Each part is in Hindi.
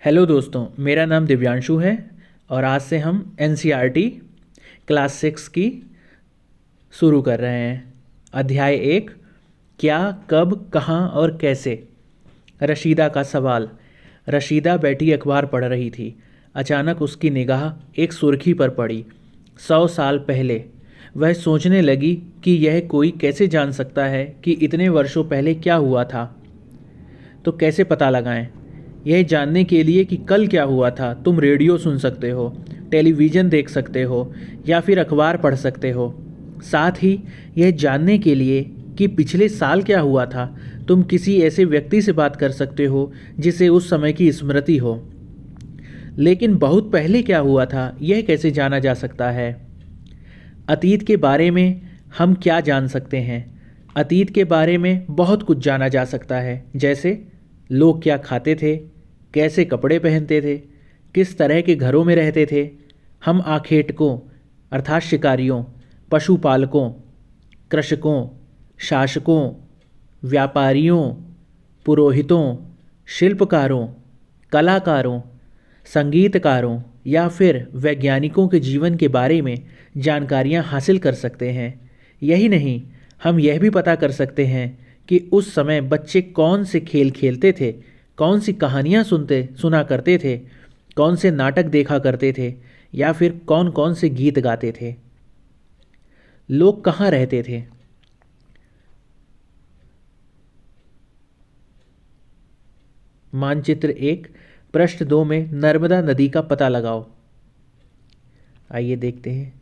हेलो दोस्तों, मेरा नाम दिव्यांशु है और आज से हम एनसीईआरटी क्लास 6 की शुरू कर रहे हैं। अध्याय 1, क्या, कब, कहाँ और कैसे। रशीदा का सवाल। रशीदा बैठी अखबार पढ़ रही थी। अचानक उसकी निगाह एक सुर्खी पर पड़ी। 100 साल पहले। वह सोचने लगी कि यह कोई कैसे जान सकता है कि इतने वर्षों पहले क्या हुआ था। तो कैसे पता लगाएं? यह जानने के लिए कि कल क्या हुआ था तुम रेडियो सुन सकते हो, टेलीविज़न देख सकते हो या फिर अखबार पढ़ सकते हो। साथ ही यह जानने के लिए कि पिछले साल क्या हुआ था तुम किसी ऐसे व्यक्ति से बात कर सकते हो जिसे उस समय की स्मृति हो। लेकिन बहुत पहले क्या हुआ था यह कैसे जाना जा सकता है? अतीत के बारे में हम क्या जान सकते हैं? अतीत के बारे में बहुत कुछ जाना जा सकता है, जैसे लोग क्या खाते थे, कैसे कपड़े पहनते थे, किस तरह के घरों में रहते थे। हम आखेटकों अर्थात शिकारियों, पशुपालकों, कृषकों, शासकों, व्यापारियों, पुरोहितों, शिल्पकारों, कलाकारों, संगीतकारों या फिर वैज्ञानिकों के जीवन के बारे में जानकारियां हासिल कर सकते हैं। यही नहीं, हम यह भी पता कर सकते हैं कि उस समय बच्चे कौन से खेल खेलते थे, कौन सी कहानियां सुना करते थे, कौन से नाटक देखा करते थे या फिर कौन कौन से गीत गाते थे। लोग कहाँ रहते थे? मानचित्र 1, पृष्ठ 2 में नर्मदा नदी का पता लगाओ। आइए देखते हैं।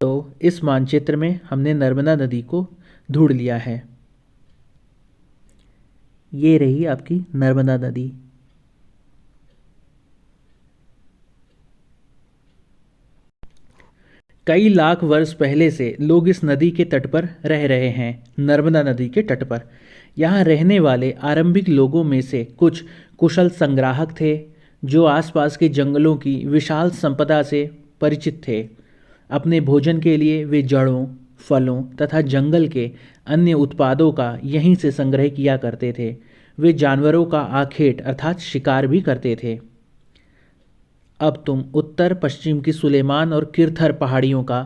तो इस मानचित्र में हमने नर्मदा नदी को ढूंढ लिया है। ये रही आपकी नर्मदा नदी। कई लाख वर्ष पहले से लोग इस नदी के तट पर रह रहे हैं। नर्मदा नदी के तट पर यहाँ रहने वाले आरंभिक लोगों में से कुछ कुशल संग्राहक थे जो आसपास के जंगलों की विशाल संपदा से परिचित थे। अपने भोजन के लिए वे जड़ों, फलों तथा जंगल के अन्य उत्पादों का यहीं से संग्रह किया करते थे। वे जानवरों का आखेट अर्थात शिकार भी करते थे। अब तुम उत्तर पश्चिम की सुलेमान और किरथर पहाड़ियों का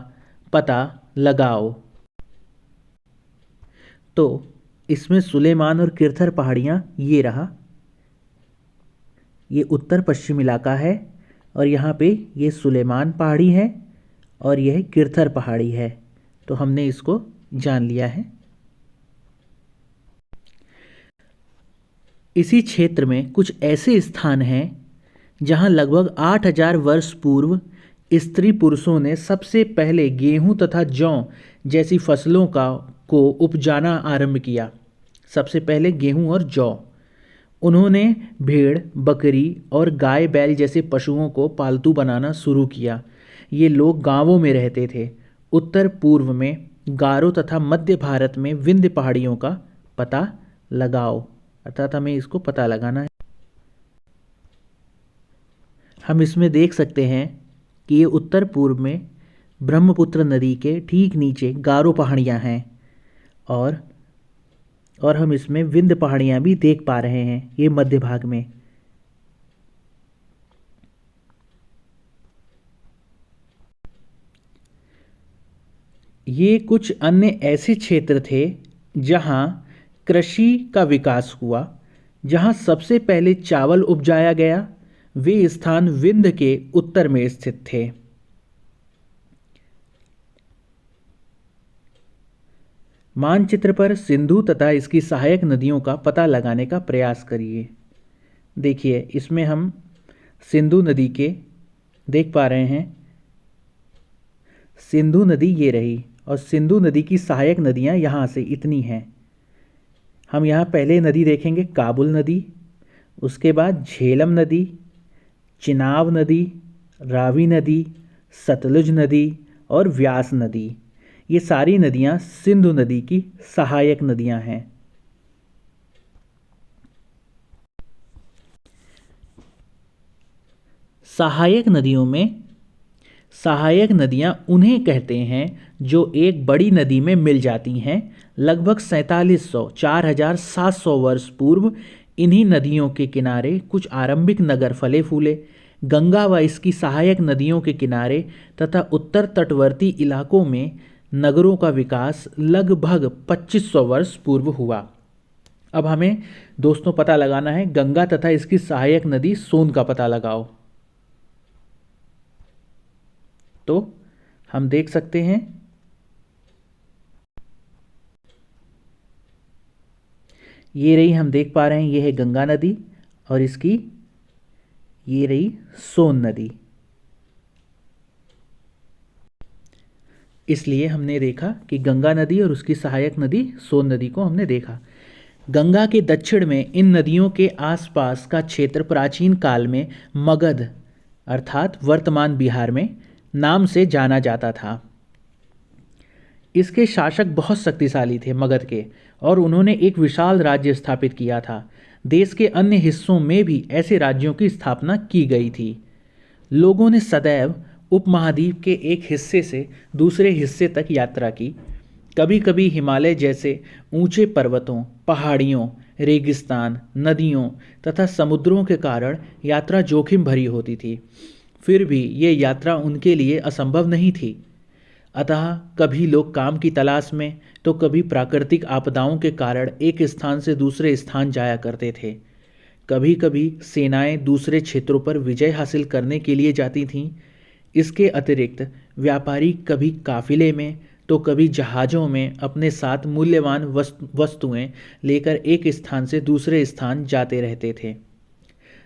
पता लगाओ। तो इसमें सुलेमान और किरथर पहाड़ियाँ ये रहा, ये उत्तर पश्चिम इलाका है और यहाँ पे ये सुलेमान पहाड़ी है और यह किरथर पहाड़ी है। तो हमने इसको जान लिया है। इसी क्षेत्र में कुछ ऐसे स्थान हैं जहाँ लगभग 8000 वर्ष पूर्व स्त्री पुरुषों ने सबसे पहले गेहूं तथा जौ जैसी फसलों का को उपजाना आरंभ किया। सबसे पहले गेहूं और जौ। उन्होंने भेड़, बकरी और गाय बैल जैसे पशुओं को पालतू बनाना शुरू किया। ये लोग गांवों में रहते थे। उत्तर पूर्व में गारो तथा मध्य भारत में विंध्य पहाड़ियों का पता लगाओ। अर्थात हमें इसको पता लगाना है। हम इसमें देख सकते हैं कि ये उत्तर पूर्व में ब्रह्मपुत्र नदी के ठीक नीचे गारो पहाड़ियाँ हैं और हम इसमें विंध्य पहाड़ियाँ भी देख पा रहे हैं ये मध्य भाग में। ये कुछ अन्य ऐसे क्षेत्र थे जहाँ कृषि का विकास हुआ, जहाँ सबसे पहले चावल उपजाया गया। वे स्थान विंध्य के उत्तर में स्थित थे। मानचित्र पर सिंधु तथा इसकी सहायक नदियों का पता लगाने का प्रयास करिए। देखिए, इसमें हम सिंधु नदी के देख पा रहे हैं। सिंधु नदी ये रही और सिंधु नदी की सहायक नदियाँ यहाँ से इतनी हैं। हम यहाँ पहले नदी देखेंगे काबुल नदी, उसके बाद झेलम नदी, चिनाब नदी, रावी नदी, सतलुज नदी और व्यास नदी। ये सारी नदियाँ सिंधु नदी की सहायक नदियाँ हैं। सहायक नदियों में सहायक नदियाँ उन्हें कहते हैं जो एक बड़ी नदी में मिल जाती हैं। लगभग 4700 वर्ष पूर्व इन्हीं नदियों के किनारे कुछ आरंभिक नगर फले फूले। गंगा व इसकी सहायक नदियों के किनारे तथा उत्तर तटवर्ती इलाकों में नगरों का विकास लगभग 2500 वर्ष पूर्व हुआ। अब हमें दोस्तों पता लगाना है गंगा तथा इसकी सहायक नदी सोन का पता लगाओ। तो हम देख सकते हैं ये रही, हम देख पा रहे हैं ये है गंगा नदी और इसकी ये रही सोन नदी। इसलिए हमने देखा कि गंगा नदी और उसकी सहायक नदी सोन नदी को हमने देखा। गंगा के दक्षिण में इन नदियों के आसपास का क्षेत्र प्राचीन काल में मगध अर्थात वर्तमान बिहार में नाम से जाना जाता था। इसके शासक बहुत शक्तिशाली थे मगध के, और उन्होंने एक विशाल राज्य स्थापित किया था। देश के अन्य हिस्सों में भी ऐसे राज्यों की स्थापना की गई थी। लोगों ने सदैव उपमहाद्वीप के एक हिस्से से दूसरे हिस्से तक यात्रा की। कभी कभी हिमालय जैसे ऊंचे पर्वतों, पहाड़ियों, रेगिस्तान, नदियों तथा समुद्रों के कारण यात्रा जोखिम भरी होती थी। फिर भी ये यात्रा उनके लिए असंभव नहीं थी। अतः कभी लोग काम की तलाश में तो कभी प्राकृतिक आपदाओं के कारण एक स्थान से दूसरे स्थान जाया करते थे। कभी कभी सेनाएं दूसरे क्षेत्रों पर विजय हासिल करने के लिए जाती थीं। इसके अतिरिक्त व्यापारी कभी काफिले में तो कभी जहाज़ों में अपने साथ मूल्यवान वस्तुएं लेकर एक स्थान से दूसरे स्थान जाते रहते थे।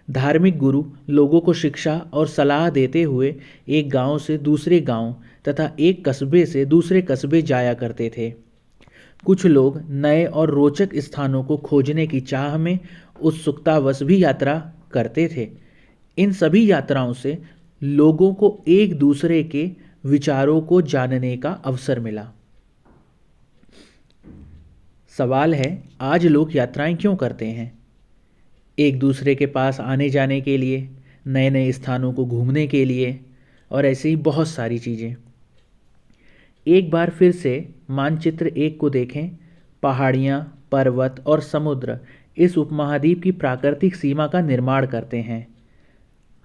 धार्मिक गुरु लोगों को शिक्षा और सलाह देते हुए एक गांव से दूसरे गांव तथा एक कस्बे से दूसरे कस्बे जाया करते थे। कुछ लोग नए और रोचक स्थानों को खोजने की चाह में उत्सुकतावश भी यात्रा करते थे। इन सभी यात्राओं से लोगों को एक दूसरे के विचारों को जानने का अवसर मिला। सवाल है, आज लोग यात्राएं क्यों करते हैं? एक दूसरे के पास आने जाने के लिए, नए नए स्थानों को घूमने के लिए, और ऐसे ही बहुत सारी चीज़ें। एक बार फिर से मानचित्र 1 को देखें। पहाड़ियाँ, पर्वत और समुद्र इस उपमहाद्वीप की प्राकृतिक सीमा का निर्माण करते हैं।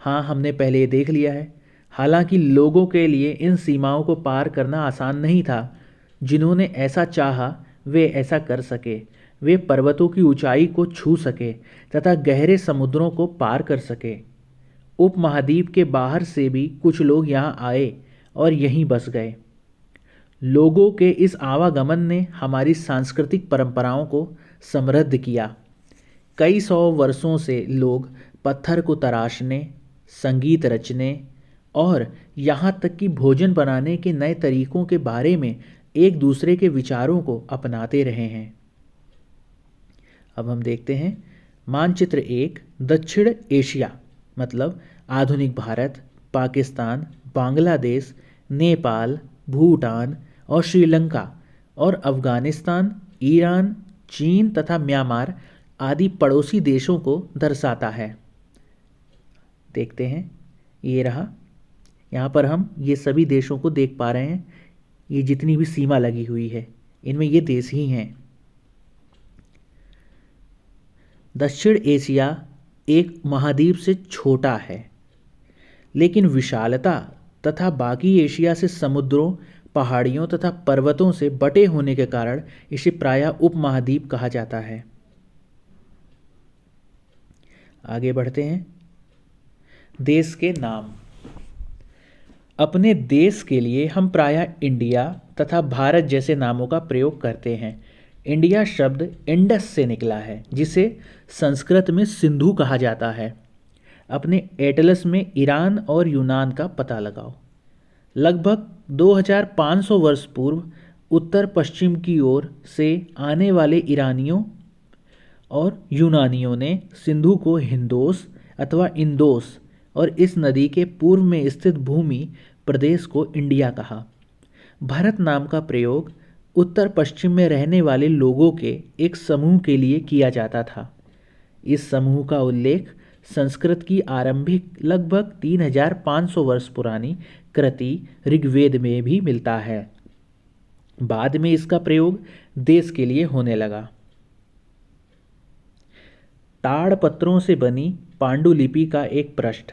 हाँ, हमने पहले ये देख लिया है। हालांकि लोगों के लिए इन सीमाओं को पार करना आसान नहीं था। जिन्होंने ऐसा चाहा वे ऐसा कर सके। वे पर्वतों की ऊंचाई को छू सके तथा गहरे समुद्रों को पार कर सके। उपमहाद्वीप के बाहर से भी कुछ लोग यहाँ आए और यहीं बस गए। लोगों के इस आवागमन ने हमारी सांस्कृतिक परंपराओं को समृद्ध किया। कई सौ वर्षों से लोग पत्थर को तराशने, संगीत रचने और यहाँ तक कि भोजन बनाने के नए तरीकों के बारे में एक दूसरे के विचारों को अपनाते रहे हैं। अब हम देखते हैं मानचित्र 1 दक्षिण एशिया मतलब आधुनिक भारत, पाकिस्तान, बांग्लादेश, नेपाल, भूटान और श्रीलंका और अफगानिस्तान, ईरान, चीन तथा म्यांमार आदि पड़ोसी देशों को दर्शाता है। देखते हैं, ये रहा। यहाँ पर हम ये सभी देशों को देख पा रहे हैं। ये जितनी भी सीमा लगी हुई है इनमें ये देश ही हैं। दक्षिण एशिया एक महाद्वीप से छोटा है, लेकिन विशालता तथा बाकी एशिया से समुद्रों, पहाड़ियों तथा पर्वतों से बटे होने के कारण इसे प्रायः उपमहाद्वीप कहा जाता है। आगे बढ़ते हैं। देश के नाम। अपने देश के लिए हम प्रायः इंडिया तथा भारत जैसे नामों का प्रयोग करते हैं। इंडिया शब्द इंडस से निकला है, जिसे संस्कृत में सिंधु कहा जाता है। अपने एटलस में ईरान और यूनान का पता लगाओ। लगभग 2500 वर्ष पूर्व उत्तर पश्चिम की ओर से आने वाले ईरानियों और यूनानियों ने सिंधु को हिंदोस अथवा इंदोस और इस नदी के पूर्व में स्थित भूमि प्रदेश को इंडिया कहा। भारत नाम का प्रयोग उत्तर पश्चिम में रहने वाले लोगों के एक समूह के लिए किया जाता था। इस समूह का उल्लेख संस्कृत की आरंभिक लगभग 3500 वर्ष पुरानी कृति ऋग्वेद में भी मिलता है। बाद में इसका प्रयोग देश के लिए होने लगा। ताड़पत्रों से बनी पांडुलिपि का एक पृष्ठ।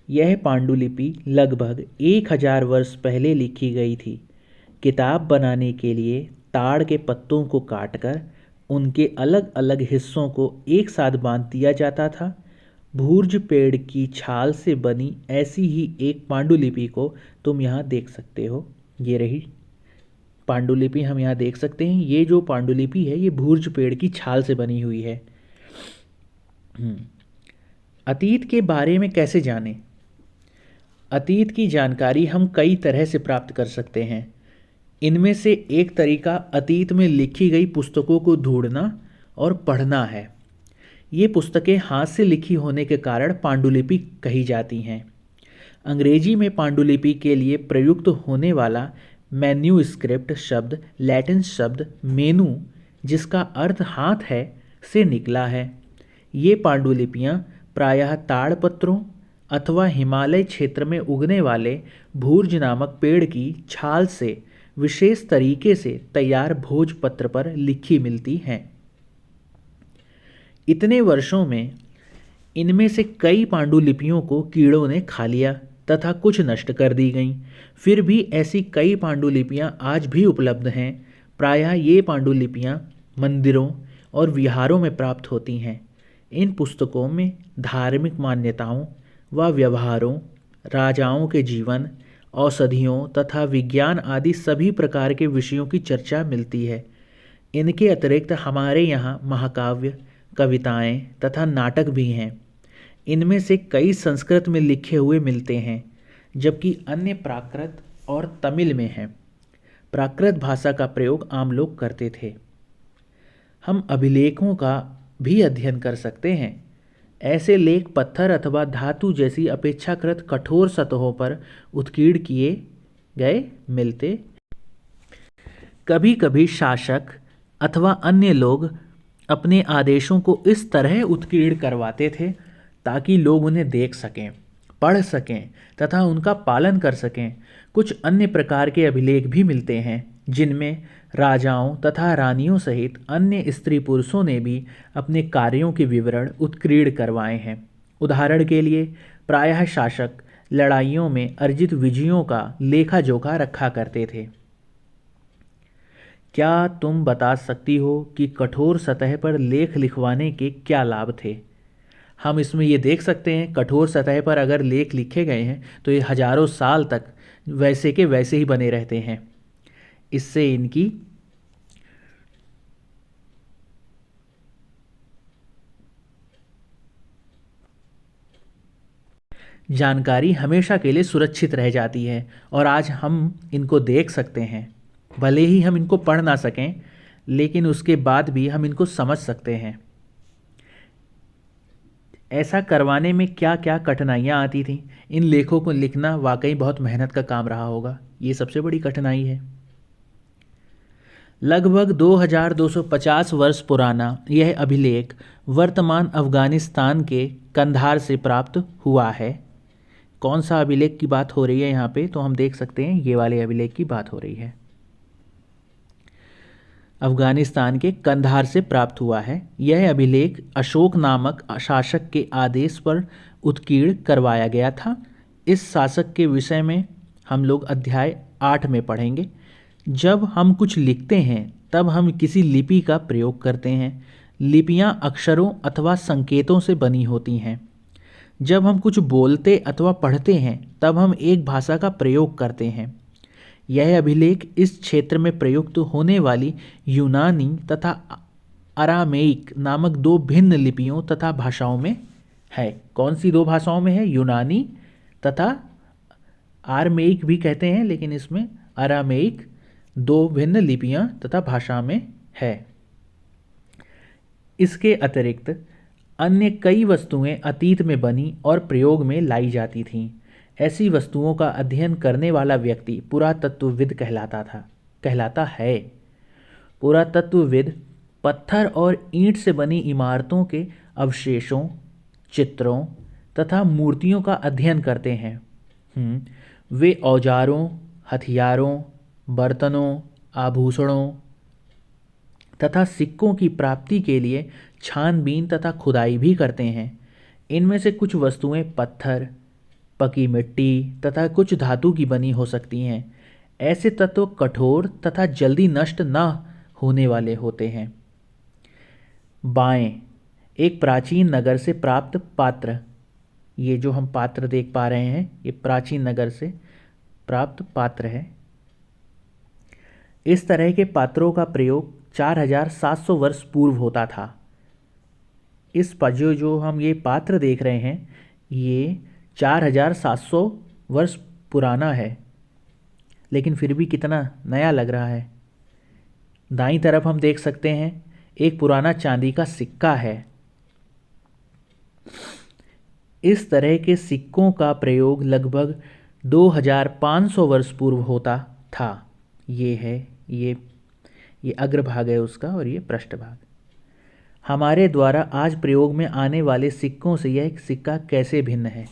यह पांडुलिपि लगभग 1000 वर्ष पहले लिखी गई थी। किताब बनाने के लिए ताड़ के पत्तों को काटकर उनके अलग अलग हिस्सों को एक साथ बांध दिया जाता था। भूर्ज पेड़ की छाल से बनी ऐसी ही एक पांडुलिपि को तुम यहाँ देख सकते हो। ये रही पांडुलिपि, हम यहाँ देख सकते हैं। ये जो पांडुलिपि है ये भूर्ज पेड़ की छाल से बनी हुई है। अतीत के बारे में कैसे जानें? अतीत की जानकारी हम कई तरह से प्राप्त कर सकते हैं। इनमें से एक तरीका अतीत में लिखी गई पुस्तकों को ढूंढना और पढ़ना है। ये पुस्तकें हाथ से लिखी होने के कारण पांडुलिपि कही जाती हैं। अंग्रेजी में पांडुलिपि के लिए प्रयुक्त होने वाला मैन्यूस्क्रिप्ट शब्द लैटिन शब्द मेनू, जिसका अर्थ हाथ है, से निकला है। ये पांडुलिपियाँ प्रायः ताड़पत्रों अथवा हिमालय क्षेत्र में उगने वाले भूर्ज नामक पेड़ की छाल से विशेष तरीके से तैयार भोजपत्र पर लिखी मिलती हैं। इतने वर्षों में इनमें से कई पांडुलिपियों को कीड़ों ने खा लिया तथा कुछ नष्ट कर दी गईं। फिर भी ऐसी कई पांडुलिपियाँ आज भी उपलब्ध हैं। प्रायः ये पांडुलिपियाँ मंदिरों और विहारों में प्राप्त होती हैं। इन पुस्तकों में धार्मिक मान्यताओं व व्यवहारों, राजाओं के जीवन, औषधियों तथा विज्ञान आदि सभी प्रकार के विषयों की चर्चा मिलती है। इनके अतिरिक्त हमारे यहाँ महाकाव्य, कविताएं तथा नाटक भी हैं। इनमें से कई संस्कृत में लिखे हुए मिलते हैं, जबकि अन्य प्राकृत और तमिल में हैं। प्राकृत भाषा का प्रयोग आम लोग करते थे। हम अभिलेखों का भी अध्ययन कर सकते हैं। ऐसे लेख पत्थर अथवा धातु जैसी अपेक्षाकृत कठोर सतहों पर उत्कीर्ण किए गए मिलते। कभी कभी शासक अथवा अन्य लोग अपने आदेशों को इस तरह उत्कीर्ण करवाते थे ताकि लोग उन्हें देख सकें, पढ़ सकें तथा उनका पालन कर सकें। कुछ अन्य प्रकार के अभिलेख भी मिलते हैं जिनमें राजाओं तथा रानियों सहित अन्य स्त्री पुरुषों ने भी अपने कार्यों के विवरण उत्कीर्ण करवाए हैं। उदाहरण के लिए प्रायः शासक लड़ाइयों में अर्जित विजयों का लेखा जोखा रखा करते थे। क्या तुम बता सकती हो कि कठोर सतह पर लेख लिखवाने के क्या लाभ थे? हम इसमें ये देख सकते हैं, कठोर सतह पर अगर लेख लिखे गए हैं तो ये हजारों साल तक वैसे के वैसे ही बने रहते हैं। इससे इनकी जानकारी हमेशा के लिए सुरक्षित रह जाती है और आज हम इनको देख सकते हैं। भले ही हम इनको पढ़ ना सकें, लेकिन उसके बाद भी हम इनको समझ सकते हैं। ऐसा करवाने में क्या क्या कठिनाइयाँ आती थीं? इन लेखों को लिखना वाकई बहुत मेहनत का काम रहा होगा। ये सबसे बड़ी कठिनाई है। लगभग 2250 वर्ष पुराना यह अभिलेख वर्तमान अफ़गानिस्तान के कंधार से प्राप्त हुआ है। कौन सा अभिलेख की बात हो रही है यहाँ पे? तो हम देख सकते हैं ये वाले अभिलेख की बात हो रही है। अफ़गानिस्तान के कंधार से प्राप्त हुआ है। यह अभिलेख अशोक नामक शासक के आदेश पर उत्कीर्ण करवाया गया था। इस शासक के विषय में हम लोग अध्याय 8 में पढ़ेंगे। जब हम कुछ लिखते हैं तब हम किसी लिपि का प्रयोग करते हैं। लिपियां अक्षरों अथवा संकेतों से बनी होती हैं। जब हम कुछ बोलते अथवा पढ़ते हैं तब हम एक भाषा का प्रयोग करते हैं। यह अभिलेख इस क्षेत्र में प्रयुक्त होने वाली यूनानी तथा अरामेइक नामक 2 भिन्न लिपियों तथा भाषाओं में है। कौन सी 2 भाषाओं में है? यूनानी तथा आरमेइक भी कहते हैं, लेकिन इसमें अरामेइक 2 भिन्न लिपियां तथा भाषा में है। इसके अतिरिक्त अन्य कई वस्तुएं अतीत में बनी और प्रयोग में लाई जाती थीं। ऐसी वस्तुओं का अध्ययन करने वाला व्यक्ति पुरातत्वविद कहलाता है। पुरातत्वविद पत्थर और ईंट से बनी इमारतों के अवशेषों, चित्रों तथा मूर्तियों का अध्ययन करते हैं। वे औजारों, हथियारों, बर्तनों, आभूषणों तथा सिक्कों की प्राप्ति के लिए छानबीन तथा खुदाई भी करते हैं। इनमें से कुछ वस्तुएं पत्थर, पकी मिट्टी तथा कुछ धातु की बनी हो सकती हैं। ऐसे तत्व कठोर तथा जल्दी नष्ट न होने वाले होते हैं। बाएं, एक प्राचीन नगर से प्राप्त पात्र। ये जो हम पात्र देख पा रहे हैं, ये प्राचीन नगर से प्राप्त पात्र है। इस तरह के पात्रों का प्रयोग 4700 वर्ष पूर्व होता था। जो हम ये पात्र देख रहे हैं, ये 4700 वर्ष पुराना है, लेकिन फिर भी कितना नया लग रहा है। दाईं तरफ हम देख सकते हैं एक पुराना चांदी का सिक्का है। इस तरह के सिक्कों का प्रयोग लगभग 2500 वर्ष पूर्व होता था। ये है ये अग्रभाग है उसका और ये पृष्ठभाग। हमारे द्वारा आज प्रयोग में आने वाले सिक्कों से यह सिक्का कैसे भिन्न है?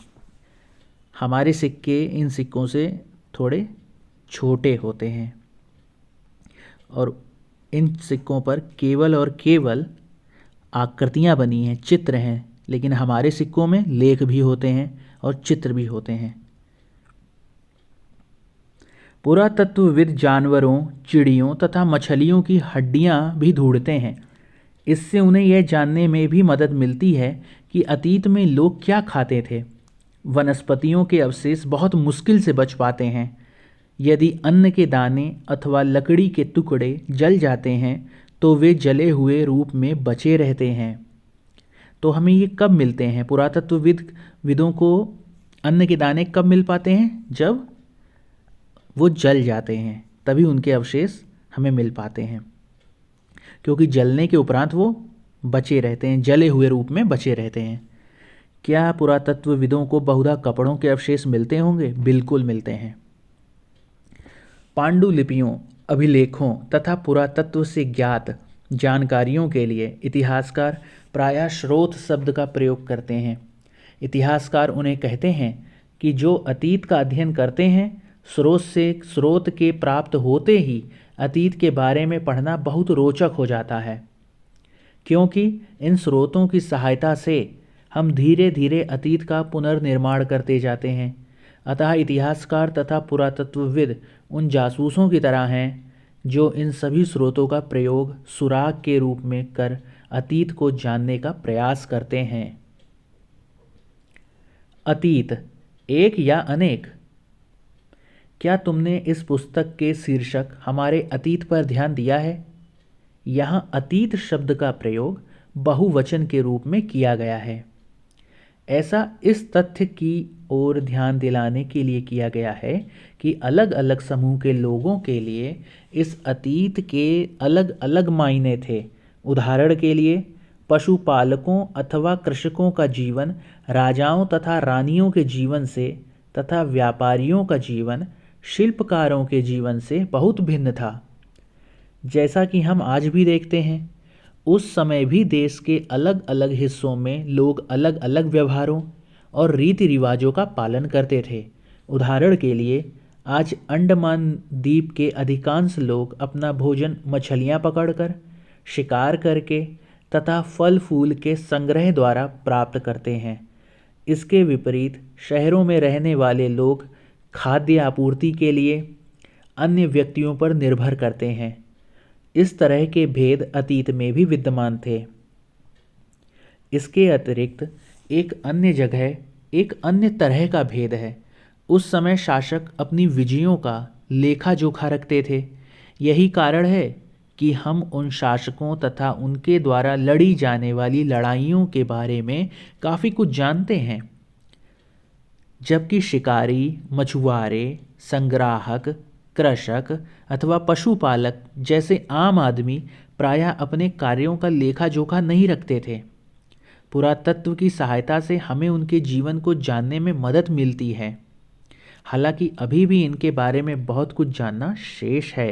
हमारे सिक्के इन सिक्कों से थोड़े छोटे होते हैं और इन सिक्कों पर केवल और केवल आकृतियाँ बनी हैं, चित्र हैं, लेकिन हमारे सिक्कों में लेख भी होते हैं और चित्र भी होते हैं। पुरातत्वविद जानवरों, चिड़ियों तथा मछलियों की हड्डियाँ भी ढूंढते हैं। इससे उन्हें यह जानने में भी मदद मिलती है कि अतीत में लोग क्या खाते थे। वनस्पतियों के अवशेष बहुत मुश्किल से बच पाते हैं। यदि अन्न के दाने अथवा लकड़ी के टुकड़े जल जाते हैं तो वे जले रूप में बचे रहते हैं। तो हमें ये कब मिलते हैं? पुरातत्वविदों को अन्न के दाने कब मिल पाते हैं? जब वो जल जाते हैं, तभी उनके अवशेष हमें मिल पाते हैं, क्योंकि जलने के उपरांत वो बचे रहते हैं, जले हुए रूप में बचे रहते हैं। क्या पुरातत्वविदों को बहुधा कपड़ों के अवशेष मिलते होंगे? बिल्कुल मिलते हैं। पांडुलिपियों, अभिलेखों तथा पुरातत्व से ज्ञात जानकारियों के लिए इतिहासकार प्रायः स्रोत शब्द का प्रयोग करते हैं। इतिहासकार उन्हें कहते हैं कि जो अतीत का अध्ययन करते हैं, स्रोत के प्राप्त होते ही अतीत के बारे में पढ़ना बहुत रोचक हो जाता है, क्योंकि इन स्रोतों की सहायता से हम धीरे धीरे अतीत का पुनर्निर्माण करते जाते हैं। अतः इतिहासकार तथा पुरातत्वविद उन जासूसों की तरह हैं जो इन सभी स्रोतों का प्रयोग सुराग के रूप में कर अतीत को जानने का प्रयास करते हैं। अतीत, एक या अनेक? क्या तुमने इस पुस्तक के शीर्षक हमारे अतीत पर ध्यान दिया है? यहाँ अतीत शब्द का प्रयोग बहुवचन के रूप में किया गया है। ऐसा इस तथ्य की ओर ध्यान दिलाने के लिए किया गया है कि अलग अलग समूह के लोगों के लिए इस अतीत के अलग अलग मायने थे। उदाहरण के लिए, पशुपालकों अथवा कृषकों का जीवन राजाओं तथा रानियों के जीवन से तथा व्यापारियों का जीवन शिल्पकारों के जीवन से बहुत भिन्न था। जैसा कि हम आज भी देखते हैं, उस समय भी देश के अलग अलग हिस्सों में लोग अलग अलग व्यवहारों और रीति रिवाजों का पालन करते थे। उदाहरण के लिए, आज अंडमान द्वीप के अधिकांश लोग अपना भोजन मछलियाँ पकड़कर, शिकार करके तथा फल फूल के संग्रह द्वारा प्राप्त करते हैं। इसके विपरीत शहरों में रहने वाले लोग खाद्य आपूर्ति के लिए अन्य व्यक्तियों पर निर्भर करते हैं। इस तरह के भेद अतीत में भी विद्यमान थे। इसके अतिरिक्त एक अन्य जगह एक अन्य तरह का भेद है। उस समय शासक अपनी विजयों का लेखा जोखा रखते थे। यही कारण है कि हम उन शासकों तथा उनके द्वारा लड़ी जाने वाली लड़ाइयों के बारे में काफ़ी कुछ जानते हैं, जबकि शिकारी, मछुआरे, संग्राहक, कृषक अथवा पशुपालक जैसे आम आदमी प्रायः अपने कार्यों का लेखा जोखा नहीं रखते थे। पुरातत्व की सहायता से हमें उनके जीवन को जानने में मदद मिलती है, हालांकि अभी भी इनके बारे में बहुत कुछ जानना शेष है।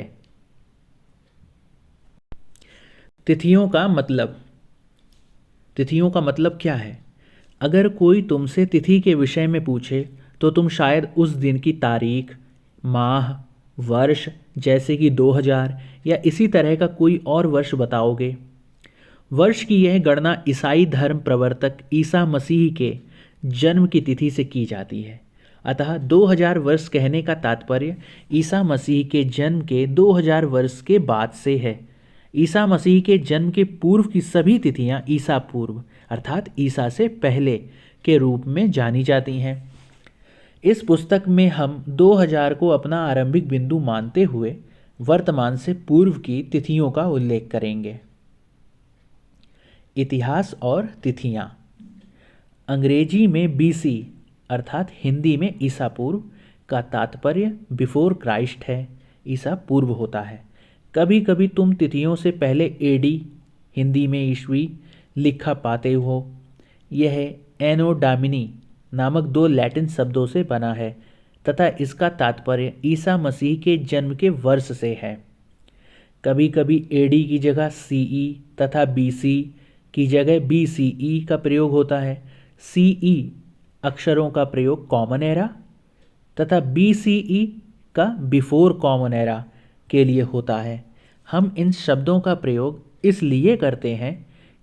तिथियों का मतलब। तिथियों का मतलब क्या है? अगर कोई तुमसे तिथि के विषय में पूछे तो तुम शायद उस दिन की तारीख, माह, वर्ष जैसे कि 2000 या इसी तरह का कोई और वर्ष बताओगे। वर्ष की यह गणना ईसाई धर्म प्रवर्तक ईसा मसीह के जन्म की तिथि से की जाती है। अतः 2000 वर्ष कहने का तात्पर्य ईसा मसीह के जन्म के 2000 वर्ष के बाद से है। ईसा मसीह के जन्म के पूर्व की सभी तिथियां ईसा पूर्व अर्थात ईसा से पहले के रूप में जानी जाती हैं। इस पुस्तक में हम 2000 को अपना आरंभिक बिंदु मानते हुए वर्तमान से पूर्व की तिथियों का उल्लेख करेंगे। इतिहास और तिथियां। अंग्रेजी में बीसी अर्थात हिंदी में ईसा पूर्व का तात्पर्य बिफोर क्राइस्ट है, ईसा पूर्व होता है। कभी कभी तुम तिथियों से पहले एडी हिंदी में ईस्वी लिखा पाते हो। यह एनो डामिनी नामक दो लैटिन शब्दों से बना है तथा इसका तात्पर्य ईसा मसीह के जन्म के वर्ष से है। कभी कभी एडी की जगह सीई तथा बीसी की जगह बीसीई का प्रयोग होता है। सीई अक्षरों का प्रयोग कॉमन एरा तथा बीसीई का बिफोर कॉमन एरा के लिए होता है। हम इन शब्दों का प्रयोग इसलिए करते हैं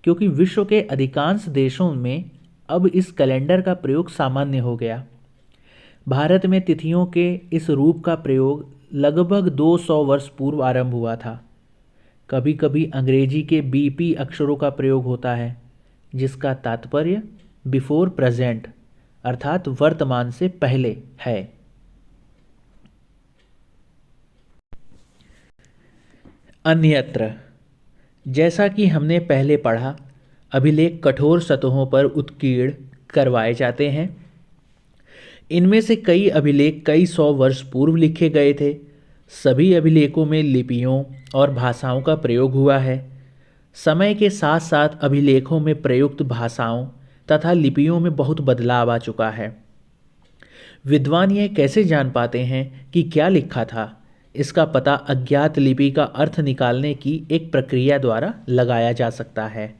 क्योंकि विश्व के अधिकांश देशों में अब इस कैलेंडर का प्रयोग सामान्य हो गया। भारत में तिथियों के इस रूप का प्रयोग लगभग 200 वर्ष पूर्व आरंभ हुआ था। कभी कभी अंग्रेजी के बीपी अक्षरों का प्रयोग होता है जिसका तात्पर्य बिफोर प्रेजेंट अर्थात वर्तमान से पहले है। अन्यत्र। जैसा कि हमने पहले पढ़ा, अभिलेख कठोर सतहों पर उत्कीर्ण करवाए जाते हैं। इनमें से कई अभिलेख कई सौ वर्ष पूर्व लिखे गए थे। सभी अभिलेखों में लिपियों और भाषाओं का प्रयोग हुआ है। समय के साथ साथ अभिलेखों में प्रयुक्त भाषाओं तथा लिपियों में बहुत बदलाव आ चुका है। विद्वान यह कैसे जान पाते हैं कि क्या लिखा था? इसका पता अज्ञात लिपि का अर्थ निकालने की एक प्रक्रिया द्वारा लगाया जा सकता है।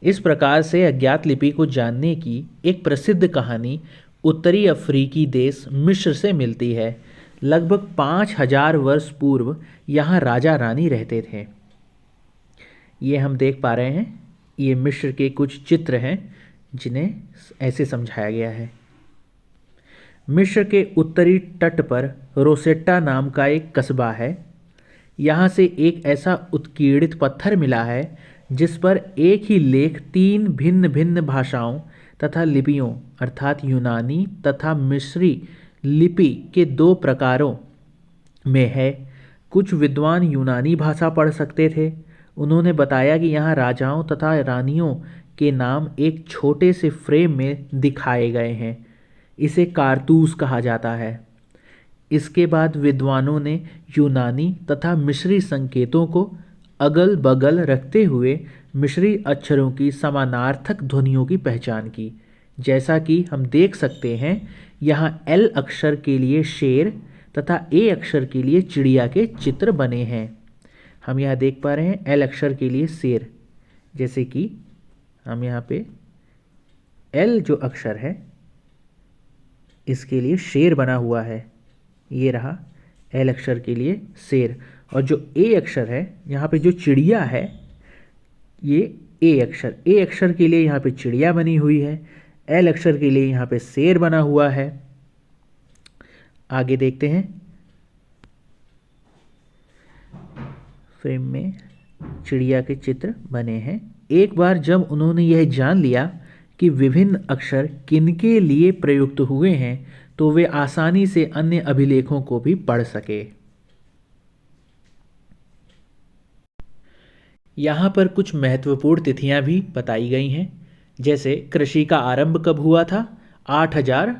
इस प्रकार से अज्ञात लिपि को जानने की एक प्रसिद्ध कहानी उत्तरी अफ्रीकी देश मिस्र से मिलती है। लगभग 5000 वर्ष पूर्व यहाँ राजा रानी रहते थे। ये हम देख पा रहे हैं, ये मिस्र के कुछ चित्र हैं जिन्हें ऐसे समझाया गया है। मिस्र के उत्तरी तट पर रोसेट्टा नाम का एक कस्बा है। यहाँ से एक ऐसा उत्कीर्णित पत्थर मिला है जिस पर एक ही लेख 3 भिन्न भिन्न भाषाओं तथा लिपियों अर्थात यूनानी तथा मिस्री लिपि के 2 प्रकारों में है। कुछ विद्वान यूनानी भाषा पढ़ सकते थे। उन्होंने बताया कि यहाँ राजाओं तथा रानियों के नाम एक छोटे से फ्रेम में दिखाए गए हैं। इसे कारतूस कहा जाता है। इसके बाद विद्वानों ने यूनानी तथा मिस्री संकेतों को अगल बगल रखते हुए मिस्री अक्षरों की समानार्थक ध्वनियों की पहचान की। जैसा कि हम देख सकते हैं, यहाँ एल अक्षर के लिए शेर तथा ए अक्षर के लिए चिड़िया के चित्र बने हैं। हम यहाँ देख पा रहे हैं एल अक्षर के लिए शेर, जैसे कि हम यहाँ पे एल जो अक्षर है इसके लिए शेर बना हुआ है। ये रहा एल अक्षर के लिए शेर। और जो ए अक्षर है, यहाँ पे जो चिड़िया है, ये ए अक्षर के लिए यहाँ पे चिड़िया बनी हुई है। एल अक्षर के लिए यहाँ पे शेर बना हुआ है। आगे देखते हैं। फ्रेम में चिड़िया के चित्र बने हैं। एक बार जब उन्होंने यह जान लिया कि विभिन्न अक्षर किनके लिए प्रयुक्त हुए हैं तो वे आसानी से अन्य अभिलेखों को भी पढ़ सके। यहाँ पर कुछ महत्वपूर्ण तिथियां भी बताई गई हैं, जैसे कृषि का आरंभ कब हुआ था। 8000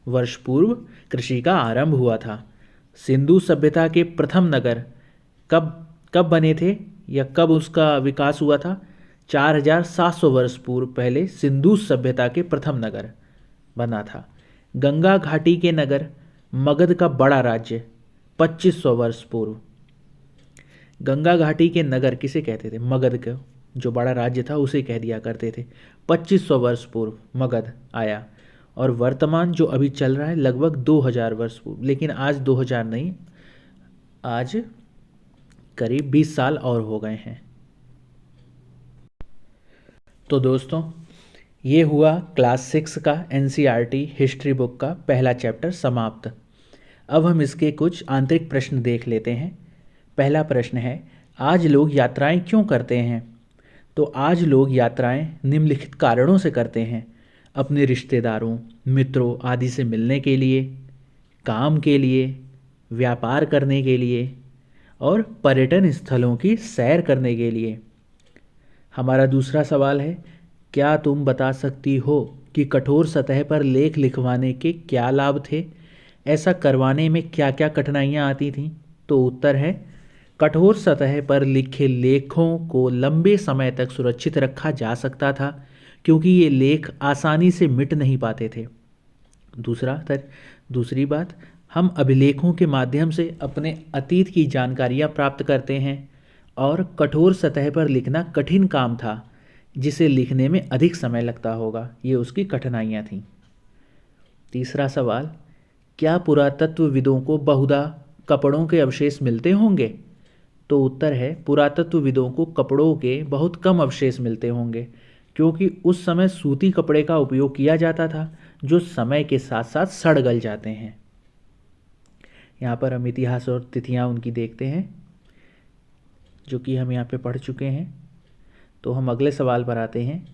वर्ष पूर्व कृषि का आरंभ हुआ था। सिंधु सभ्यता के प्रथम नगर कब बने थे या कब उसका विकास हुआ था। 4700 वर्ष पूर्व पहले सिंधु सभ्यता के प्रथम नगर बना था। गंगा घाटी के नगर मगध का बड़ा राज्य 2500 वर्ष पूर्व। गंगा घाटी के नगर किसे कहते थे? मगध का जो बड़ा राज्य था उसे कह दिया करते थे। 2500 वर्ष पूर्व मगध आया। और वर्तमान जो अभी चल रहा है लगभग 2000 वर्ष पूर्व, लेकिन आज 2000 नहीं, आज करीब 20 साल और हो गए हैं। तो दोस्तों, ये हुआ क्लास 6 का एनसीईआरटी हिस्ट्री बुक का पहला चैप्टर समाप्त। अब हम इसके कुछ आंतरिक प्रश्न देख लेते हैं। पहला प्रश्न है, आज लोग यात्राएं क्यों करते हैं? तो आज लोग यात्राएं निम्नलिखित कारणों से करते हैं: अपने रिश्तेदारों, मित्रों आदि से मिलने के लिए, काम के लिए, व्यापार करने के लिए और पर्यटन स्थलों की सैर करने के लिए। हमारा दूसरा सवाल है, क्या तुम बता सकती हो कि कठोर सतह पर लेख लिखवाने के क्या लाभ थे? ऐसा करवाने में क्या क्या कठिनाइयाँ आती थीं? तो उत्तर है, कठोर सतह पर लिखे लेखों को लंबे समय तक सुरक्षित रखा जा सकता था, क्योंकि ये लेख आसानी से मिट नहीं पाते थे। दूसरी बात, हम अभिलेखों के माध्यम से अपने अतीत की जानकारियाँ प्राप्त करते हैं, और कठोर सतह पर लिखना कठिन काम था, जिसे लिखने में अधिक समय लगता होगा। ये उसकी कठिनाइयाँ थीं। तीसरा सवाल, क्या पुरातत्वविदों को बहुधा कपड़ों के अवशेष मिलते होंगे? तो उत्तर है, पुरातत्वविदों को कपड़ों के बहुत कम अवशेष मिलते होंगे, क्योंकि उस समय सूती कपड़े का उपयोग किया जाता था, जो समय के साथ साथ सड़ गल जाते हैं। यहाँ पर हम इतिहास और तिथियाँ उनकी देखते हैं, जो कि हम यहाँ पे पढ़ चुके हैं। तो हम अगले सवाल पर आते हैं।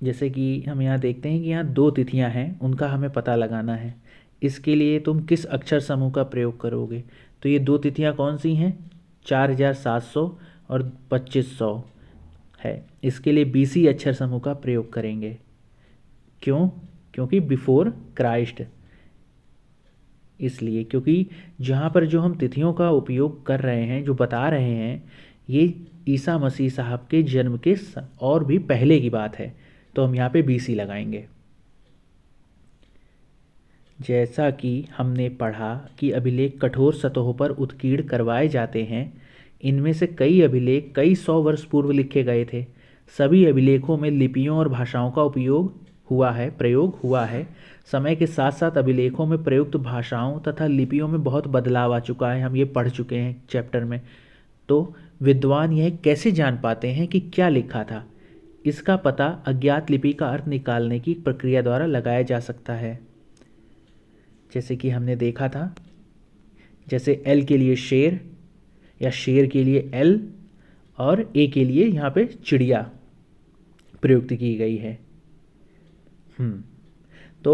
जैसे कि हम यहाँ देखते हैं कि यहाँ 2 तिथियाँ हैं, उनका हमें पता लगाना है। इसके लिए तुम किस अक्षर समूह का प्रयोग करोगे? तो ये 2 तिथियाँ कौन सी हैं? 4700 और 2500 है। इसके लिए BC अक्षर समूह का प्रयोग करेंगे। क्यों? क्योंकि बिफोर क्राइस्ट, इसलिए क्योंकि जहाँ पर जो हम तिथियों का उपयोग कर रहे हैं, जो बता रहे हैं, ये ईसा मसीह साहब के जन्म के और भी पहले की बात है, तो हम यहाँ पे BC लगाएंगे। जैसा कि हमने पढ़ा कि अभिलेख कठोर सतहों पर उत्कीर्ण करवाए जाते हैं, इनमें से कई अभिलेख कई 100 वर्ष पूर्व लिखे गए थे। सभी अभिलेखों में लिपियों और भाषाओं का प्रयोग हुआ है। समय के साथ साथ अभिलेखों में प्रयुक्त भाषाओं तथा लिपियों में बहुत बदलाव आ चुका है, हम ये पढ़ चुके हैं चैप्टर में। तो विद्वान यह कैसे जान पाते हैं कि क्या लिखा था? इसका पता अज्ञात लिपि का अर्थ निकालने की प्रक्रिया द्वारा लगाया जा सकता है। जैसे कि हमने देखा था, जैसे L के लिए शेर या शेर के लिए L और A के लिए यहाँ पे चिड़िया प्रयुक्त की गई है। तो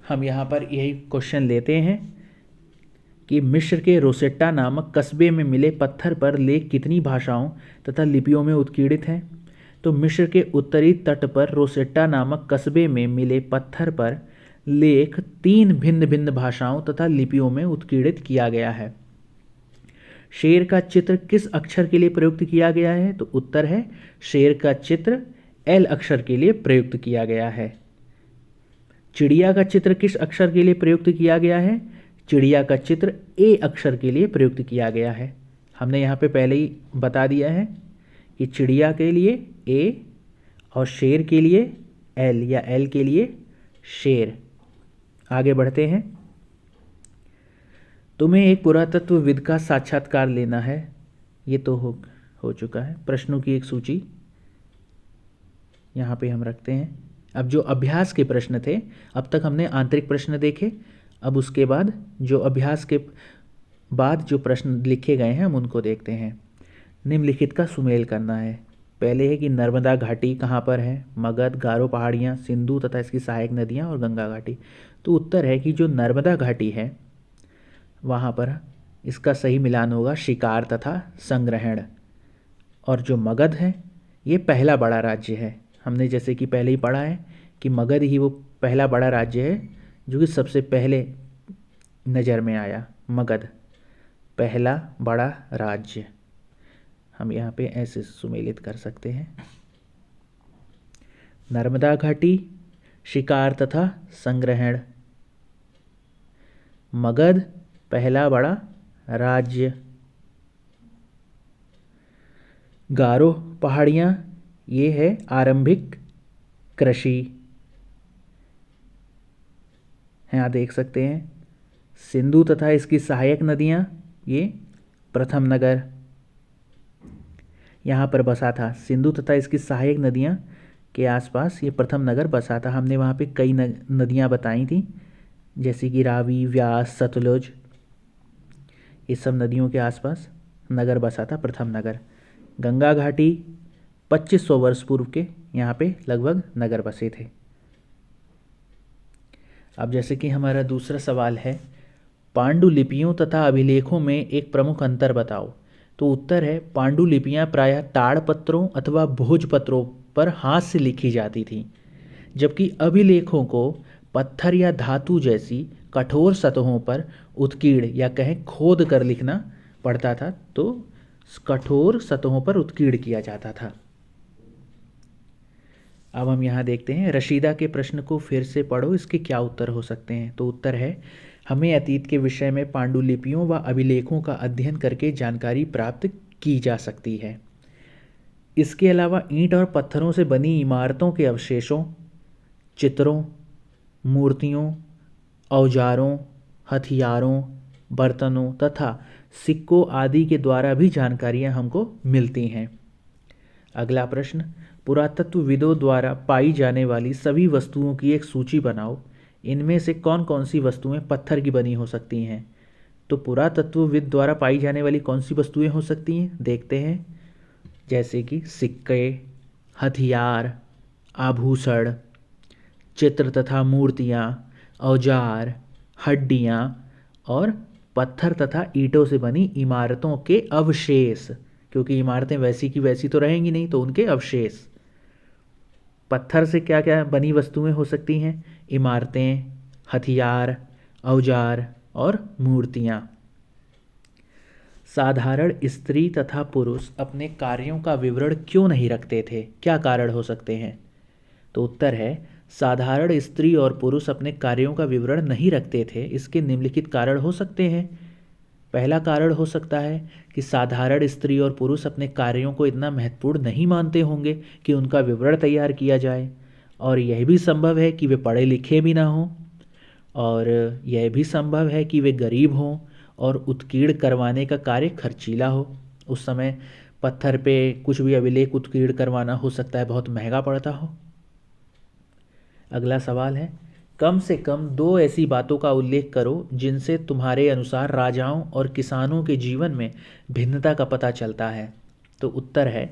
हम यहाँ पर यही क्वेश्चन लेते हैं कि मिस्र के रोसेट्टा नामक कस्बे में मिले पत्थर पर लेख कितनी भाषाओं तथा लिपियों में उत्कीर्णित हैं? तो मिस्र के उत्तरी तट पर रोसेट्टा नामक कस्बे में मिले पत्थर पर लेख 3 भिन्न भिन्न भाषाओं तथा लिपियों में उत्कीर्णित किया गया है। शेर का चित्र किस अक्षर के लिए प्रयुक्त किया गया है? तो उत्तर है, शेर का चित्र L अक्षर के लिए प्रयुक्त किया गया है। चिड़िया का चित्र किस अक्षर के लिए प्रयुक्त किया गया है? चिड़िया का चित्र A अक्षर के लिए प्रयुक्त किया गया है। हमने यहाँ पे पहले ही बता दिया है कि चिड़िया के लिए A और शेर के लिए L या L के लिए शेर। आगे बढ़ते हैं। तुम्हें एक पुरातत्वविद का साक्षात्कार लेना है। ये तो हो चुका है। प्रश्नों की एक सूची यहाँ पे हम रखते हैं। अब जो अभ्यास के प्रश्न थे, अब तक हमने आंतरिक प्रश्न देखे, अब उसके बाद जो अभ्यास के बाद जो प्रश्न लिखे गए हैं हम उनको देखते हैं। निम्नलिखित का सुमेल करना है। पहले है कि नर्मदा घाटी कहाँ पर है? मगध, गारो पहाड़ियाँ, सिंधु तथा इसकी सहायक नदियाँ और गंगा घाटी। तो उत्तर है कि जो नर्मदा घाटी है वहाँ पर इसका सही मिलान होगा शिकार तथा संग्रहण। और जो मगध है ये पहला बड़ा राज्य है। हमने जैसे कि पहले ही पढ़ा है कि मगध ही वो पहला बड़ा राज्य है जो कि सबसे पहले नज़र में आया। मगध पहला बड़ा राज्य, हम यहाँ पे ऐसे सुमेलित कर सकते हैं। नर्मदा घाटी, शिकार तथा संग्रहण। मगध पहला बड़ा राज्य। गारो पहाड़ियाँ ये है आरंभिक कृषि। यहाँ देख सकते हैं सिंधु तथा इसकी सहायक नदियाँ, ये प्रथम नगर यहाँ पर बसा था। सिंधु तथा इसकी सहायक नदियाँ के आसपास ये प्रथम नगर बसा था। हमने वहाँ पे कई नदियाँ बताई थी, जैसे कि रावी, व्यास, सतलुज, ये सब नदियों के आसपास नगर बसा था प्रथम नगर। गंगा घाटी 2500 वर्ष पूर्व के यहाँ पे लगभग नगर बसे थे। अब जैसे कि हमारा दूसरा सवाल है, पांडुलिपियों तथा अभिलेखों में एक प्रमुख अंतर बताओ। तो उत्तर है, पांडुलिपियाँ प्रायः ताड़पत्रों अथवा भोजपत्रों पर हाथ से लिखी जाती थीं, जबकि अभिलेखों को पत्थर या धातु जैसी कठोर सतहों पर उत्कीर्ण या कहें खोद कर लिखना पड़ता था। तो कठोर सतहों पर उत्कीर्ण किया जाता था। अब हम यहाँ देखते हैं, रशीदा के प्रश्न को फिर से पढ़ो, इसके क्या उत्तर हो सकते हैं। तो उत्तर है, हमें अतीत के विषय में पांडुलिपियों व अभिलेखों का अध्ययन करके जानकारी प्राप्त की जा सकती है। इसके अलावा ईंट और पत्थरों से बनी इमारतों के अवशेषों, चित्रों, मूर्तियों, औजारों, हथियारों, बर्तनों तथा सिक्कों आदि के द्वारा भी जानकारियाँ हमको मिलती हैं। अगला प्रश्न, पुरातत्वविदों द्वारा पाई जाने वाली सभी वस्तुओं की एक सूची बनाओ। इनमें से कौन कौन सी वस्तुएं पत्थर की बनी हो सकती हैं। तो पुरातत्वविद द्वारा पाई जाने वाली कौन सी वस्तुएं हो सकती हैं, देखते हैं। जैसे कि सिक्के, हथियार, आभूषण, चित्र तथा मूर्तियाँ, औजार, हड्डियाँ और पत्थर तथा ईंटों से बनी इमारतों के अवशेष, क्योंकि इमारतें वैसी की वैसी तो रहेंगी नहीं, तो उनके अवशेष। पत्थर से क्या क्या बनी वस्तुएं हो सकती हैं, इमारतें, हथियार, औजार और मूर्तियाँ। साधारण स्त्री तथा पुरुष अपने कार्यों का विवरण क्यों नहीं रखते थे, क्या कारण हो सकते हैं। तो उत्तर है, साधारण स्त्री और पुरुष अपने कार्यों का विवरण नहीं रखते थे, इसके निम्नलिखित कारण हो सकते हैं। पहला कारण हो सकता है कि साधारण स्त्री और पुरुष अपने कार्यों को इतना महत्वपूर्ण नहीं मानते होंगे कि उनका विवरण तैयार किया जाए, और यह भी संभव है कि वे पढ़े लिखे भी ना हों, और यह भी संभव है कि वे गरीब हों और उत्कीर्ण करवाने का कार्य खर्चीला हो। उस समय पत्थर पे कुछ भी अभिलेख उत्कीर्ण करवाना हो सकता है बहुत महंगा पड़ता हो। अगला सवाल है, कम से कम 2 ऐसी बातों का उल्लेख करो जिनसे तुम्हारे अनुसार राजाओं और किसानों के जीवन में भिन्नता का पता चलता है। तो उत्तर है,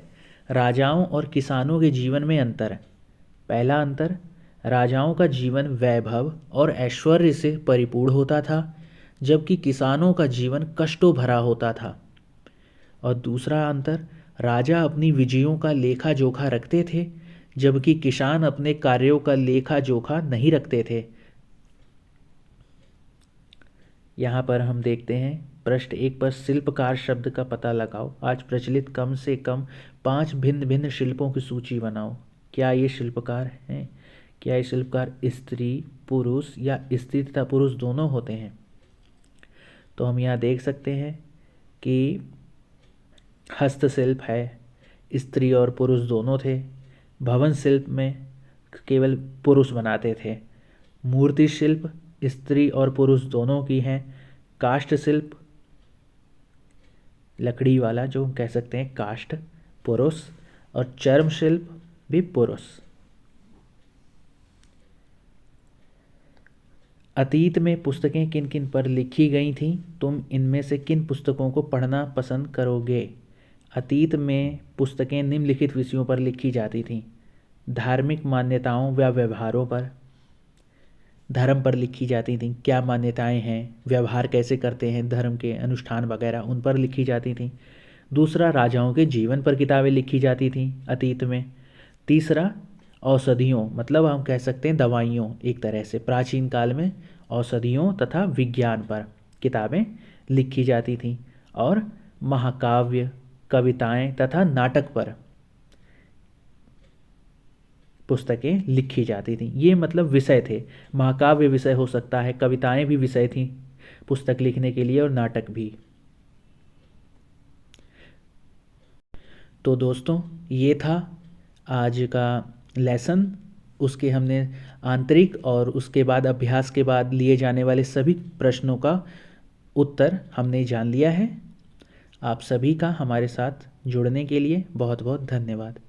राजाओं और किसानों के जीवन में अंतर। पहला अंतर, राजाओं का जीवन वैभव और ऐश्वर्य से परिपूर्ण होता था, जबकि किसानों का जीवन कष्टों भरा होता था। और दूसरा अंतर, राजा अपनी विजयों का लेखा जोखा रखते थे, जबकि किसान अपने कार्यों का लेखा जोखा नहीं रखते थे। यहाँ पर हम देखते हैं, पृष्ठ 1 पर शिल्पकार शब्द का पता लगाओ। आज प्रचलित कम से कम 5 भिन्न भिन्न शिल्पों की सूची बनाओ। क्या ये शिल्पकार हैं? क्या ये शिल्पकार स्त्री, पुरुष या स्त्री तथा पुरुष दोनों होते हैं? तो हम यहाँ देख सकते हैं कि हस्तशिल्प है, स्त्री और पुरुष दोनों थे। भवन शिल्प में केवल पुरुष बनाते थे। मूर्ति शिल्प स्त्री और पुरुष दोनों की हैं। काष्ठ शिल्प, लकड़ी वाला जो कह सकते हैं काष्ठ, पुरुष। और चर्म शिल्प भी पुरुष। अतीत में पुस्तकें किन किन पर लिखी गई थीं? तुम इनमें से किन पुस्तकों को पढ़ना पसंद करोगे? अतीत में पुस्तकें निम्नलिखित विषयों पर लिखी जाती थीं। धार्मिक मान्यताओं व व्यवहारों पर, धर्म पर लिखी जाती थीं। क्या मान्यताएं हैं, व्यवहार कैसे करते हैं, धर्म के अनुष्ठान वगैरह, उन पर लिखी जाती थीं। दूसरा, राजाओं के जीवन पर किताबें लिखी जाती थीं अतीत में। तीसरा, औषधियों, मतलब हम कह सकते हैं दवाइयों, एक तरह से प्राचीन काल में औषधियों तथा विज्ञान पर किताबें लिखी जाती थीं। और महाकाव्य, कविताएं तथा नाटक पर पुस्तकें लिखी जाती थीं। ये मतलब विषय थे। महाकाव्य विषय हो सकता है, कविताएं भी विषय थीं पुस्तक लिखने के लिए, और नाटक भी। तो दोस्तों, ये था आज का लेसन उसके हमने आंतरिक और उसके बाद अभ्यास के बाद लिए जाने वाले सभी प्रश्नों का उत्तर हमने जान लिया है। आप सभी का हमारे साथ जुड़ने के लिए बहुत बहुत धन्यवाद।